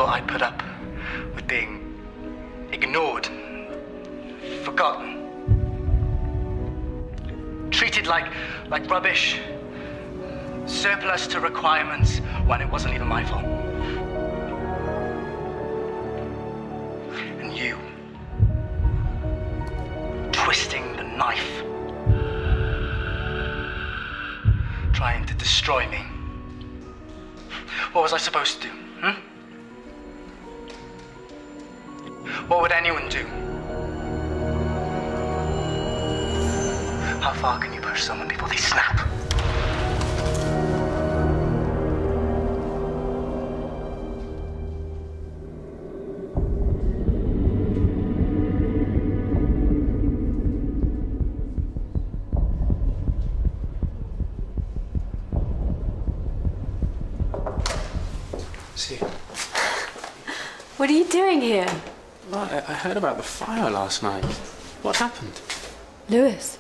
thought I'd put up with being ignored, forgotten, treated like rubbish, surplus to requirements when it wasn't even my fault. And you, twisting the knife, trying to destroy me. What was I supposed to do? What would anyone do? How far can you push someone before they snap? See. What are you doing here? Well, I heard about the fire last night. What happened? Lewis.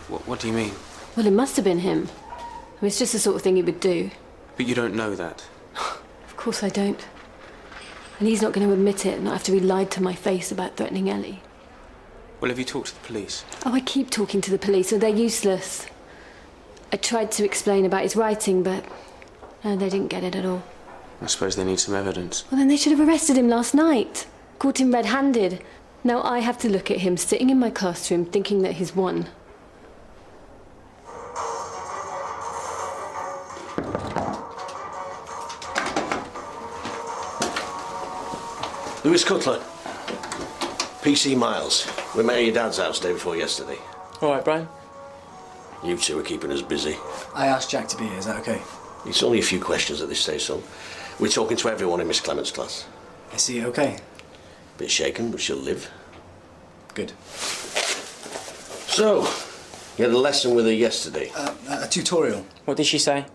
What do you mean? Well, it must have been him. I mean, it's just the sort of thing he would do. But you don't know that. Of course I don't. And he's not going to admit it, not after he lied to my face about threatening Ellie. Well, have you talked to the police? Oh, I keep talking to the police, and they're useless. I tried to explain about his writing, but no, they didn't get it at all. I suppose they need some evidence. Well, then they should have arrested him last night. Caught him red-handed. Now I have to look at him sitting in my classroom thinking that he's won. Lewis Cutler, PC Miles. We met at your dad's house day before yesterday. All right, Brian. You two are keeping us busy. I asked Jack to be here, is that okay? It's only a few questions at this stage, son. We're talking to everyone in Miss Clement's class. Is he okay? Bit shaken, but she'll live. Good. So, you had a lesson with her yesterday. A tutorial. What did she say?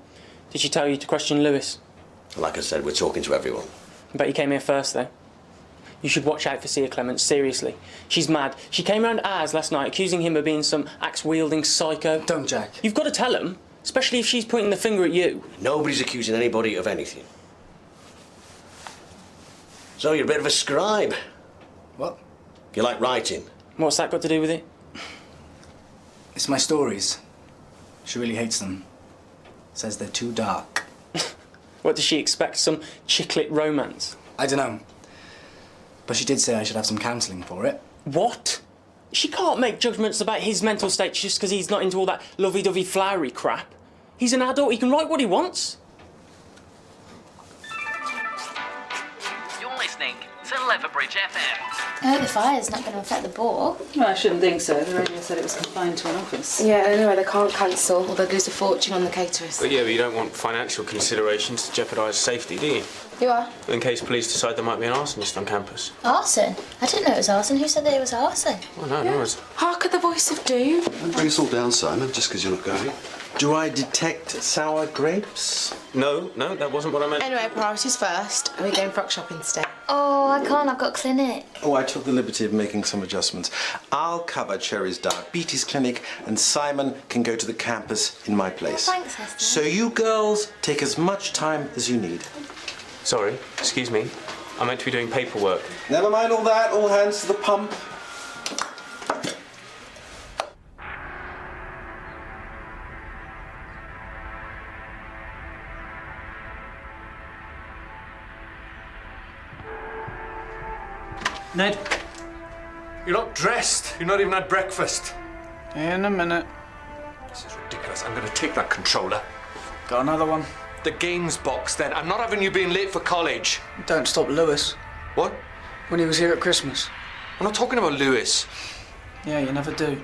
Did she tell you to question Lewis? Like I said, we're talking to everyone. I bet you came here first, though. You should watch out for Sia Clements, seriously. She's mad. She came round ours last night accusing him of being some axe-wielding psycho. Don't, Jack. You've got to tell him, especially if she's pointing the finger at you. Nobody's accusing anybody of anything. So you're a bit of a scribe. What? You like writing? What's that got to do with it? It's my stories. She really hates them. Says they're too dark. What does she expect? Some chick-lit romance? I don't know. But she did say I should have some counselling for it. What? She can't make judgments about his mental state just because he's not into all that lovey-dovey flowery crap. He's an adult, he can write what he wants. You're listening to Leverbridge FM. I hope the fire's not going to affect the ball. Well, I shouldn't think so. The radio said it was confined to an office. Yeah, anyway, they can't cancel or they'll lose a fortune on the caterers. But yeah, but you don't want financial considerations to jeopardise safety, do you? You are? In case police decide there might be an arsonist on campus. Arson? I didn't know it was arson. Who said that it was arson? Well, no, no, it's... Hark at the voice of doom. Don't bring us all down, Simon, just because you're not going. Do I detect sour grapes? No, that wasn't what I meant. Anyway, priorities first. Are we going frock shopping today? Oh, I can't. I've got clinic. Oh, I took the liberty of making some adjustments. I'll cover Cherry's diabetes clinic, and Simon can go to the campus in my place. Oh, thanks, Hester. So you girls take as much time as you need. Sorry, excuse me. I meant to be doing paperwork. Never mind all that. All hands to the pump. Ned? You're not dressed. You've not even had breakfast. In a minute. This is ridiculous. I'm going to take that controller. Got another one? The games box, then. I'm not having you being late for college. Don't stop Lewis. What? When he was here at Christmas. I'm not talking about Lewis. Yeah, you never do.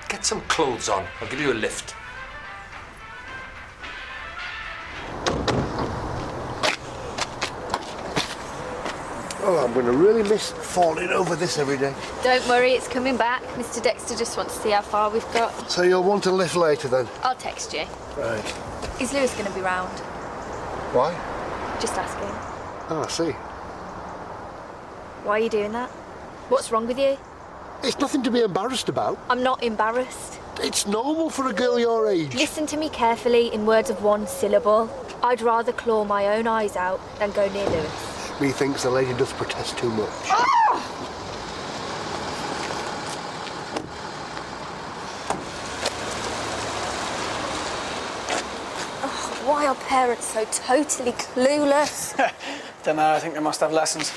Get some clothes on. I'll give you a lift. Oh, I'm going to really miss falling over this every day. Don't worry, it's coming back. Mr. Dexter just wants to see how far we've got. So you'll want a lift later then? I'll text you. Right. Is Lewis going to be round? Why? Just asking. Oh, I see. Why are you doing that? What's wrong with you? It's nothing to be embarrassed about. I'm not embarrassed. It's normal for a girl your age. Listen to me carefully in words of one syllable. I'd rather claw my own eyes out than go near Lewis. Methinks the lady does protest too much. Why are parents so totally clueless? Don't know, I think they must have lessons.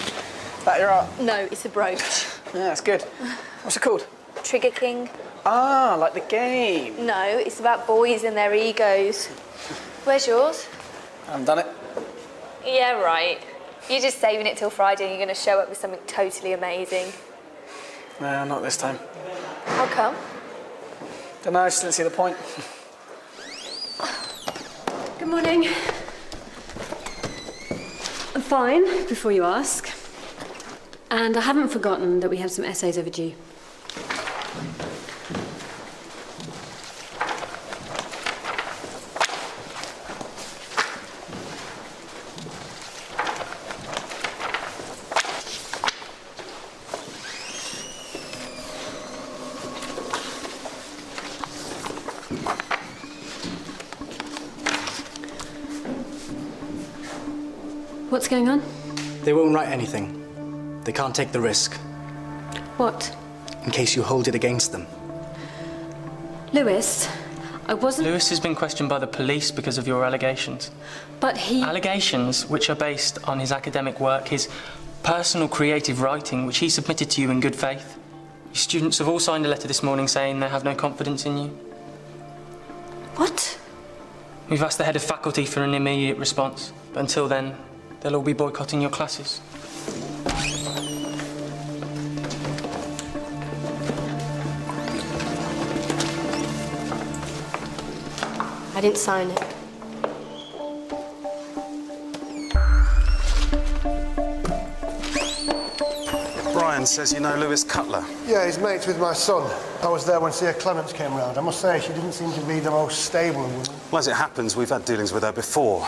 That your art? No, it's a brooch. Yeah, that's good. What's it called? Trigger King. Ah, like the game. No, it's about boys and their egos. Where's yours? I haven't done it. Yeah, right. You're just saving it till Friday and you're going to show up with something totally amazing. No, not this time. How come? Don't know, I just didn't see the point. Good morning. I'm fine, before you ask. And I haven't forgotten that we have some essays overdue. What's going on? They won't write anything. They can't take the risk. What? In case you hold it against them. Lewis, I wasn't... Lewis has been questioned by the police because of your allegations. But he... Allegations which are based on his academic work, his personal creative writing, which he submitted to you in good faith. Your students have all signed a letter this morning saying they have no confidence in you. What? We've asked the head of faculty for an immediate response, but until then, they'll all be boycotting your classes. I didn't sign it. Brian says you know Lewis Cutler. Yeah, he's mates with my son. I was there when Sir Clements came round. I must say, she didn't seem to be the most stable woman. Well, as it happens, we've had dealings with her before.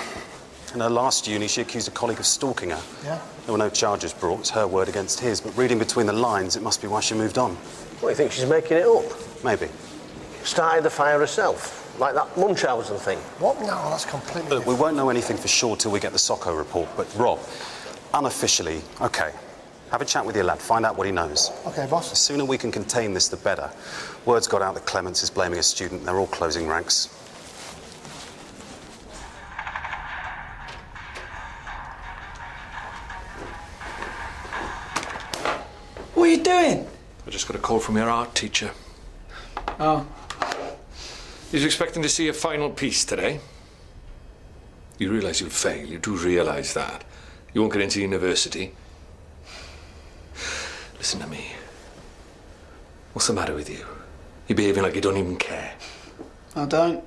In her last uni, she accused a colleague of stalking her. Yeah? There were no charges brought. It's her word against his. But reading between the lines, it must be why she moved on. What, you think she's making it up? Maybe. Started the fire herself, like that Munchausen thing. What? No, that's completely Look, we won't know anything for sure till we get the Socko report. But Rob, unofficially, OK, have a chat with your lad, find out what he knows. OK, boss. The sooner we can contain this, the better. Word's got out that Clements is blaming a student. They're all closing ranks. What are you doing? I just got a call from your art teacher. Oh. He's expecting to see a final piece today. You realise you'll fail, you do realise that. You won't get into university. Listen to me. What's the matter with you? You're behaving like you don't even care. I don't.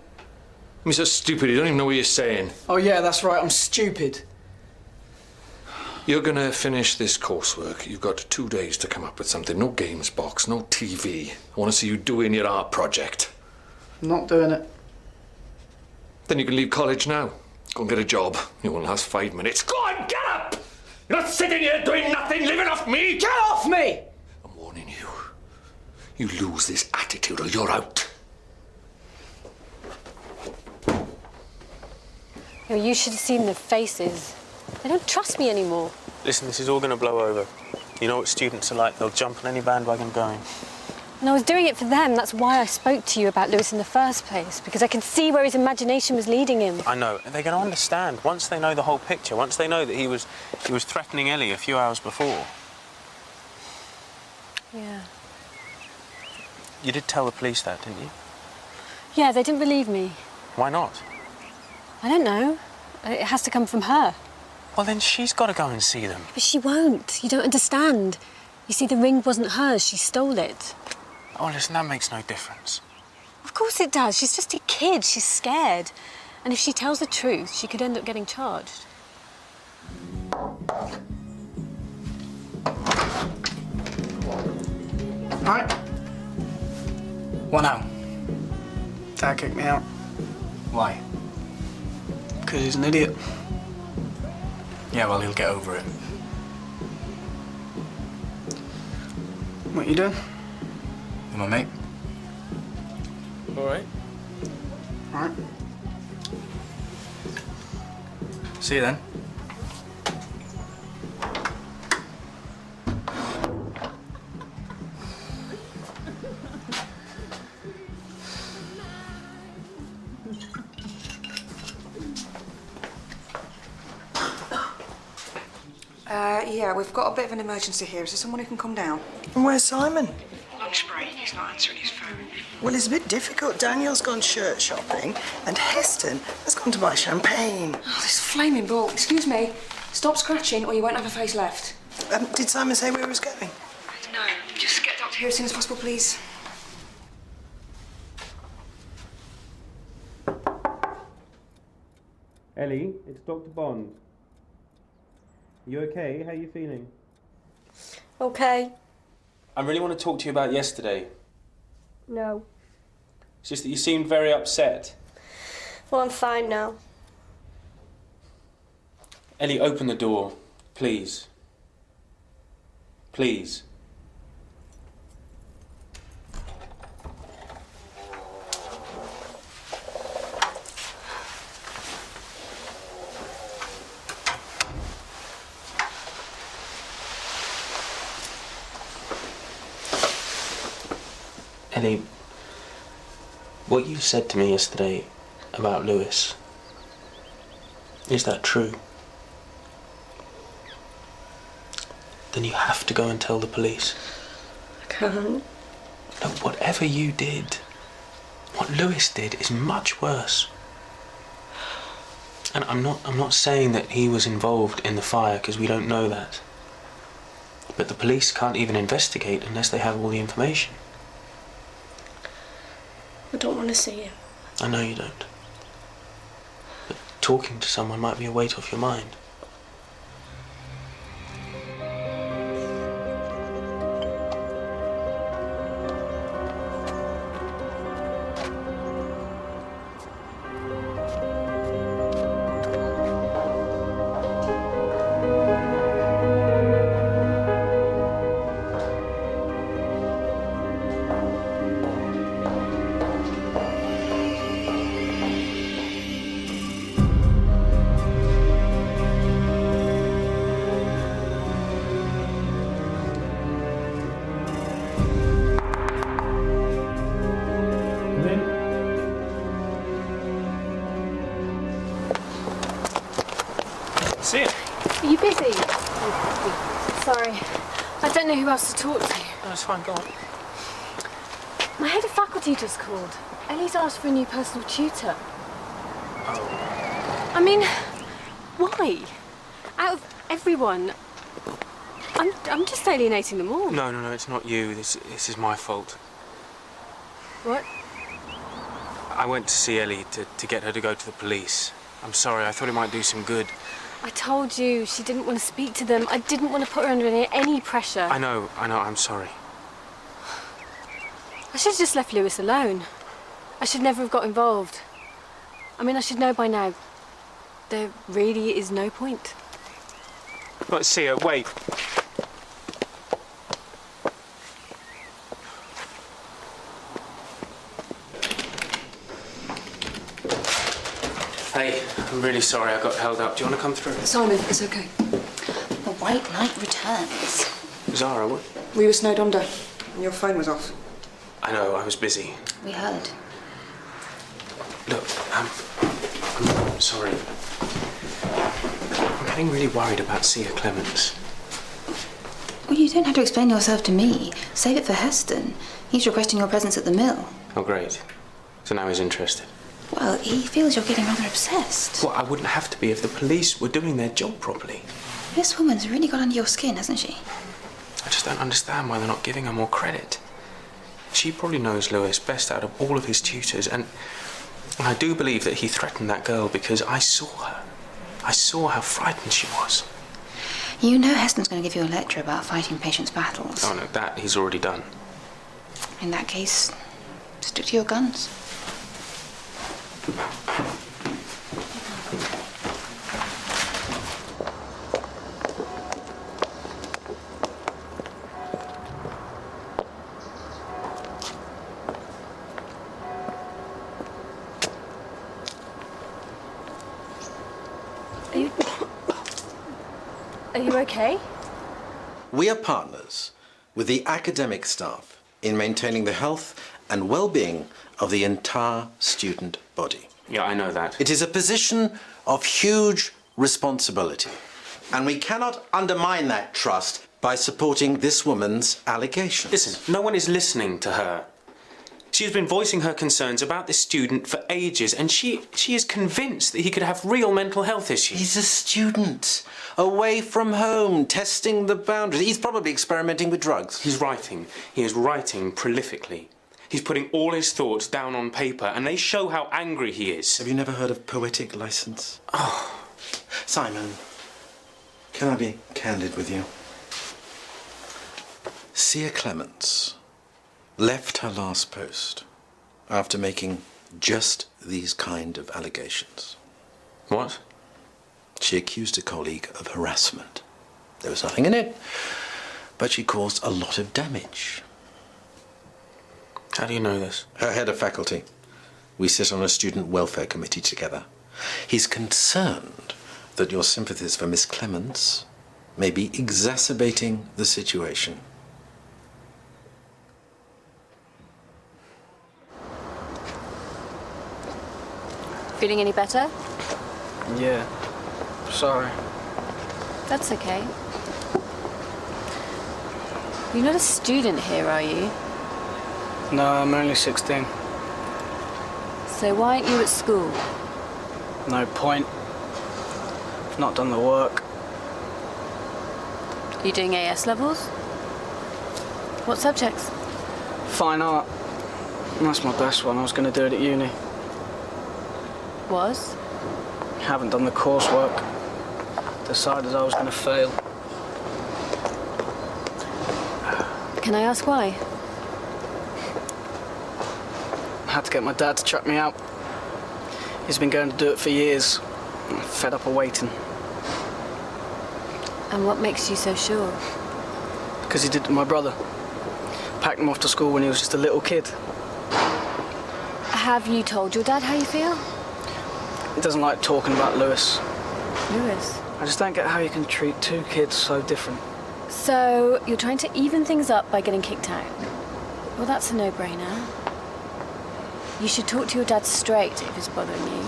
You're so stupid, you don't even know what you're saying. Oh yeah, that's right, I'm stupid. You're gonna finish this coursework. You've got 2 days to come up with something. No games box, no TV. I want to see you doing your art project. I'm not doing it. Then you can leave college now. Go and get a job. It won't last 5 minutes. Go on, get up! You're not sitting here doing nothing, living off me! Get off me! I'm warning you. You lose this attitude or you're out. You should have seen their faces. They don't trust me anymore. Listen, this is all going to blow over. You know what students are like. They'll jump on any bandwagon going. And I was doing it for them. That's why I spoke to you about Lewis in the first place, because I could see where his imagination was leading him. I know. And they're going to understand once they know the whole picture, once they know that he was threatening Ellie a few hours before. Yeah. You did tell the police that, didn't you? Yeah, they didn't believe me. Why not? I don't know. It has to come from her. Well, then she's got to go and see them. But she won't. You don't understand. You see, the ring wasn't hers. She stole it. Oh, listen, that makes no difference. Of course it does. She's just a kid. She's scared. And if she tells the truth, she could end up getting charged. Right. What now? Dad kicked me out. Why? Because he's an idiot. Yeah, well, he'll get over it. What you doing? You my mate? All right. All right. See you then. Yeah, we've got a bit of an emergency here. Is there someone who can come down? And where's Simon? Lunch break. He's not answering his phone. Well, it's a bit difficult. Daniel's gone shirt shopping, and Heston has gone to buy champagne. Oh, this flaming ball. Excuse me. Stop scratching, or you won't have a face left. Did Simon say where he was going? No. Just get Doctor here as soon as possible, please. Ellie, it's Dr. Bond. You okay? How are you feeling? Okay. I really want to talk to you about yesterday. No. It's just that you seemed very upset. Well, I'm fine now. Ellie, open the door, please. Please. Ellie, what you said to me yesterday about Lewis, is that true? Then you have to go and tell the police. I can't. Look, whatever you did, what Lewis did is much worse. And I'm not saying that he was involved in the fire, because we don't know that. But the police can't even investigate unless they have all the information. I don't want to see him. I know you don't. But talking to someone might be a weight off your mind. See it. Are you busy? Sorry. I don't know who else to talk to. No, it's fine, go on. My head of faculty just called. Ellie's asked for a new personal tutor. Oh. I mean, why? Out of everyone, I'm just alienating them all. No, it's not you. This is my fault. What? I went to see Ellie to get her to go to the police. I'm sorry, I thought it might do some good. I told you she didn't want to speak to them. I didn't want to put her under any pressure. I know, I'm sorry. I should have just left Lewis alone. I should never have got involved. I mean, I should know by now. There really is no point. Let's see her, wait. Hey, I'm really sorry I got held up. Do you want to come through? Simon, it's okay. The White Knight returns. Zara, what? We were snowed under, and your phone was off. I know, I was busy. We heard. Look, I'm sorry. I'm getting really worried about Sia Clements. Well, you don't have to explain yourself to me. Save it for Heston. He's requesting your presence at the mill. Oh, great. So now he's interested. Well, he feels you're getting rather obsessed. Well, I wouldn't have to be if the police were doing their job properly. This woman's really got under your skin, hasn't she? I just don't understand why they're not giving her more credit. She probably knows Lewis best out of all of his tutors, and I do believe that he threatened that girl because I saw her. I saw how frightened she was. You know Heston's going to give you a lecture about fighting patients' battles. Oh, no, that he's already done. In that case, stick to your guns. Are you okay? We are partners with the academic staff in maintaining the health and well-being of the entire student body. Yeah, I know that. It is a position of huge responsibility, and we cannot undermine that trust by supporting this woman's allegations. Listen, no one is listening to her. She has been voicing her concerns about this student for ages, and she is convinced that he could have real mental health issues. He's a student, away from home, testing the boundaries. He's probably experimenting with drugs. He's writing. He is writing prolifically. He's putting all his thoughts down on paper, and they show how angry he is. Have you never heard of poetic license? Oh. Simon, can I be candid with you? Sia Clements left her last post after making just these kind of allegations. What? She accused a colleague of harassment. There was nothing in it, but she caused a lot of damage. How do you know this? Her head of faculty. We sit on a student welfare committee together. He's concerned that your sympathies for Miss Clements may be exacerbating the situation. Feeling any better? Yeah. Sorry. That's okay. You're not a student here, are you? No, I'm only 16. So why aren't you at school? No point. I've not done the work. Are you doing AS levels? What subjects? Fine art. That's my best one. I was going to do it at uni. Was? Haven't done the coursework. Decided I was going to fail. Can I ask why? Had to get my dad to chuck me out. He's been going to do it for years. I'm fed up of waiting. And what makes you so sure? Because he did to my brother. Packed him off to school when he was just a little kid. Have you told your dad how you feel? He doesn't like talking about Lewis. Lewis? I just don't get how you can treat two kids so different. So, you're trying to even things up by getting kicked out? Well, that's a no-brainer. You should talk to your dad straight if it's bothering you.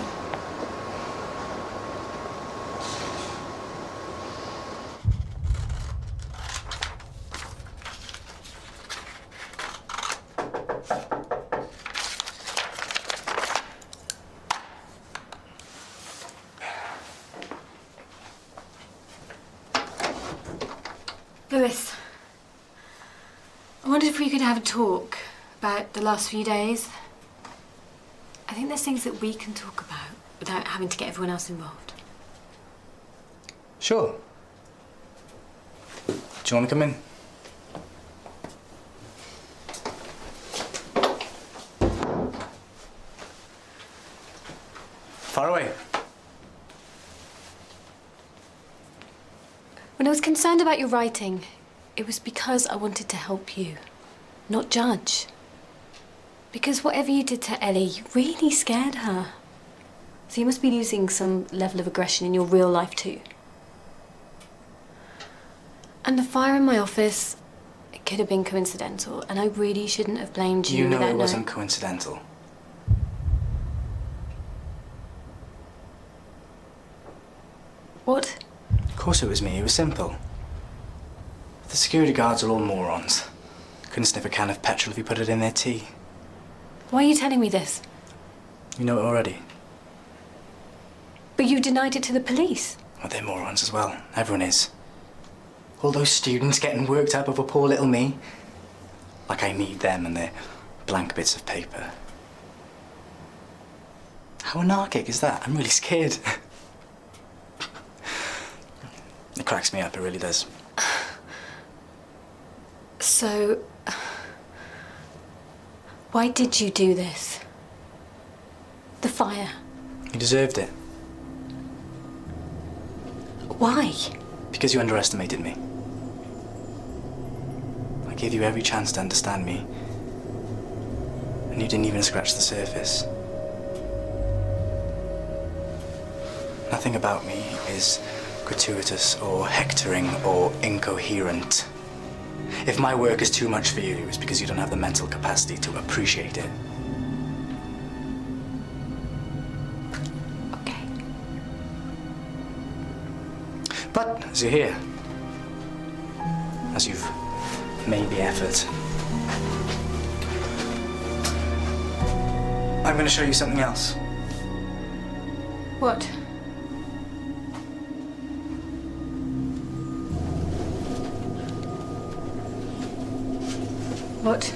Lewis, I wondered if we could have a talk about the last few days. I think there's things that we can talk about without having to get everyone else involved. Sure. Do you want to come in? Far away. When I was concerned about your writing, it was because I wanted to help you, not judge. Because whatever you did to Ellie, you really scared her. So you must be losing some level of aggression in your real life too. And the fire in my office, it could have been coincidental, and I really shouldn't have blamed you. You know without it wasn't knowing. coincidental. What? Of course it was me. It was simple. The security guards are all morons. Couldn't sniff a can of petrol if you put it in their tea. Why are you telling me this? You know it already. But you denied it to the police. Well, they're morons as well. Everyone is. All those students getting worked up over poor little me. Like I need them and their blank bits of paper. How anarchic is that? I'm really scared. It cracks me up, it really does. So, why did you do this? The fire. You deserved it. Why? Because you underestimated me. I gave you every chance to understand me. And you didn't even scratch the surface. Nothing about me is gratuitous or hectoring or incoherent. If my work is too much for you, it's because you don't have the mental capacity to appreciate it. Okay. But as you're here, as you've made the effort, I'm going to show you something else. What? What?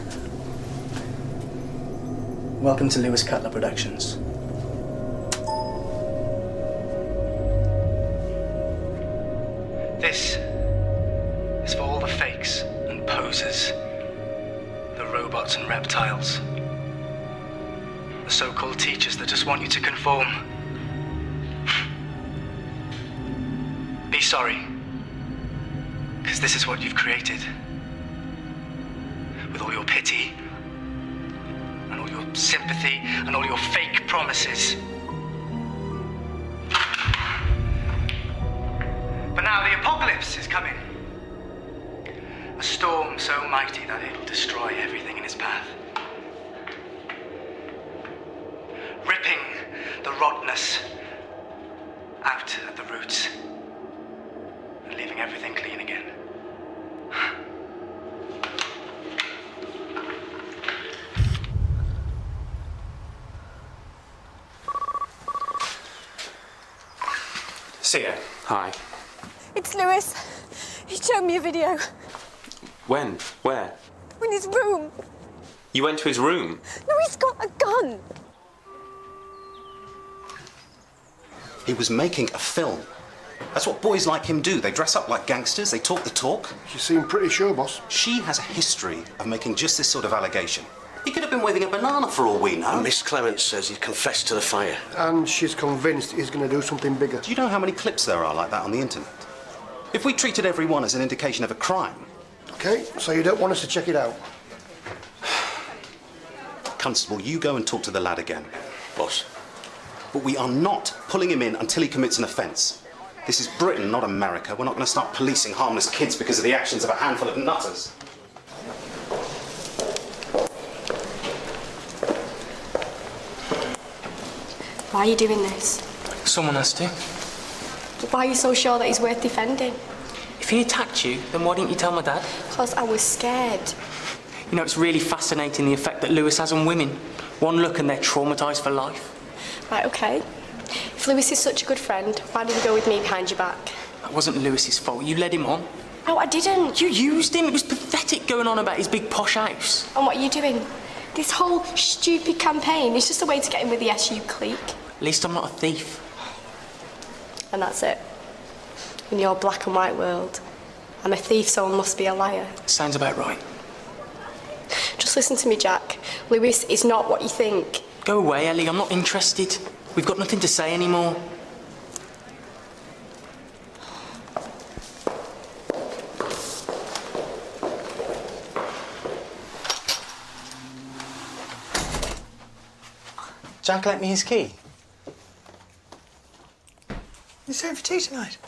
Welcome to Lewis Cutler Productions. This is for all the fakes and posers, the robots and reptiles, the so-called teachers that just want you to conform. Be sorry, because this is what you've created. With all your pity, and all your sympathy, and all your fake promises. But now the apocalypse is coming. A storm so mighty that it'll destroy everything in its path. Ripping the rottenness out at the roots, and leaving everything clean again. Sia, hi. It's Lewis. He showed me a video. When? Where? In his room. You went to his room? No, he's got a gun. He was making a film. That's what boys like him do. They dress up like gangsters, they talk the talk. She seemed pretty sure, boss. She has a history of making just this sort of allegation. He could have been waving a banana for all we know. Miss Clements says he confessed to the fire. And she's convinced he's going to do something bigger. Do you know how many clips there are like that on the internet? If we treated every one as an indication of a crime... OK, so you don't want us to check it out? Constable, you go and talk to the lad again. Boss. But we are not pulling him in until he commits an offence. This is Britain, not America. We're not going to start policing harmless kids because of the actions of a handful of nutters. Why are you doing this? Someone has to. Why are you so sure that he's worth defending? If he attacked you, then why didn't you tell my dad? Because I was scared. You know, it's really fascinating the effect that Lewis has on women. One look and they're traumatised for life. Right, OK. If Lewis is such a good friend, why did he go with me behind your back? That wasn't Lewis's fault. You led him on. No, I didn't. You used him. It was pathetic going on about his big posh house. And what are you doing? This whole stupid campaign is just a way to get in with the SU clique. At least I'm not a thief. And that's it. In your black and white world, I'm a thief, so I must be a liar. Sounds about right. Just listen to me, Jack. Lewis is not what you think. Go away, Ellie. I'm not interested. We've got nothing to say anymore. Jack lent me his key. You staying for tea tonight?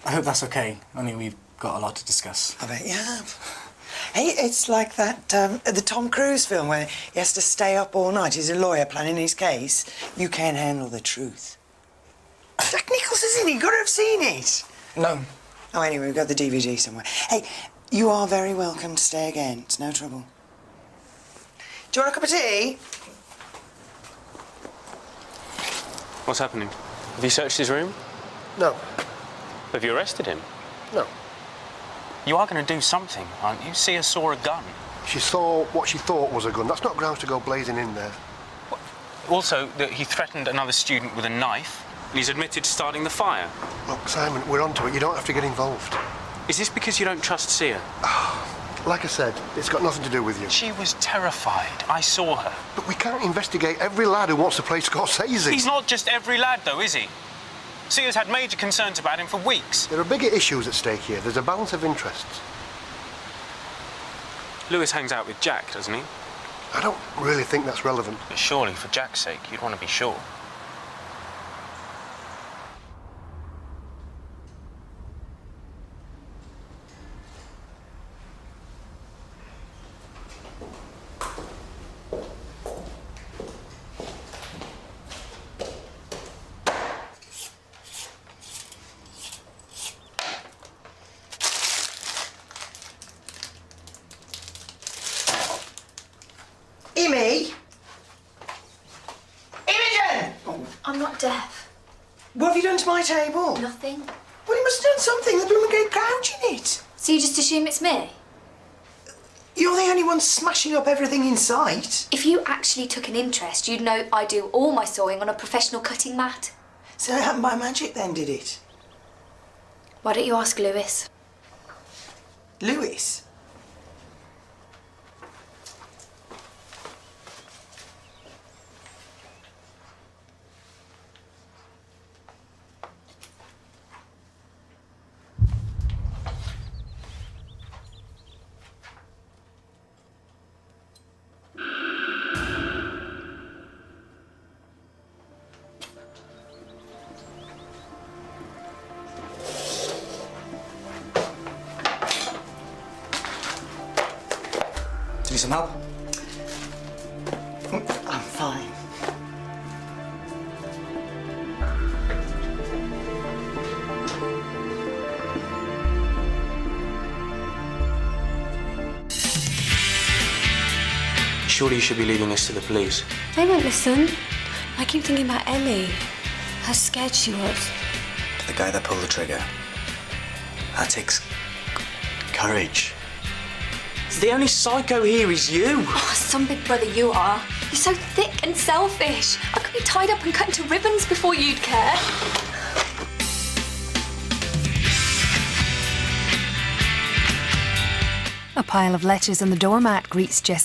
I hope that's okay. Only we've got a lot to discuss. I bet you have. Hey, it's like that, the Tom Cruise film where he has to stay up all night. He's a lawyer planning his case. You can't handle the truth. Jack Nicholson's in it. You've got to have seen it. No. Oh, anyway, we've got the DVD somewhere. Hey, you are very welcome to stay again. It's no trouble. Do you want a cup of tea? What's happening? Have you searched his room? No. Have you arrested him? No. You are going to do something, aren't you? Sia saw a gun. She saw what she thought was a gun. That's not grounds to go blazing in there. Also, that he threatened another student with a knife, and he's admitted to starting the fire. Look, Simon, we're onto it. You don't have to get involved. Is this because you don't trust Sia? Like I said, it's got nothing to do with you. She was terrified. I saw her. But we can't investigate every lad who wants to play Scorsese. He's not just every lad, though, is he? Sia's had major concerns about him for weeks. There are bigger issues at stake here. There's a balance of interests. Lewis hangs out with Jack, doesn't he? I don't really think that's relevant. But surely, for Jack's sake, you'd want to be sure. I'm not deaf. What have you done to my table? Nothing. Well, you must have done something. The blooming gate couch in it. So you just assume it's me? You're the only one smashing up everything in sight. If you actually took an interest, you'd know I do all my sewing on a professional cutting mat. So it happened by magic then, did it? Why don't you ask Lewis? Lewis? Do you need some help? I'm fine. Surely you should be leaving us to the police. They won't listen. I keep thinking about Ellie. How scared she was. The guy that pulled the trigger. That takes courage. The only psycho here is you. Oh, some big brother you are. You're so thick and selfish. I could be tied up and cut into ribbons before you'd care. A pile of letters on the doormat greets Jessica.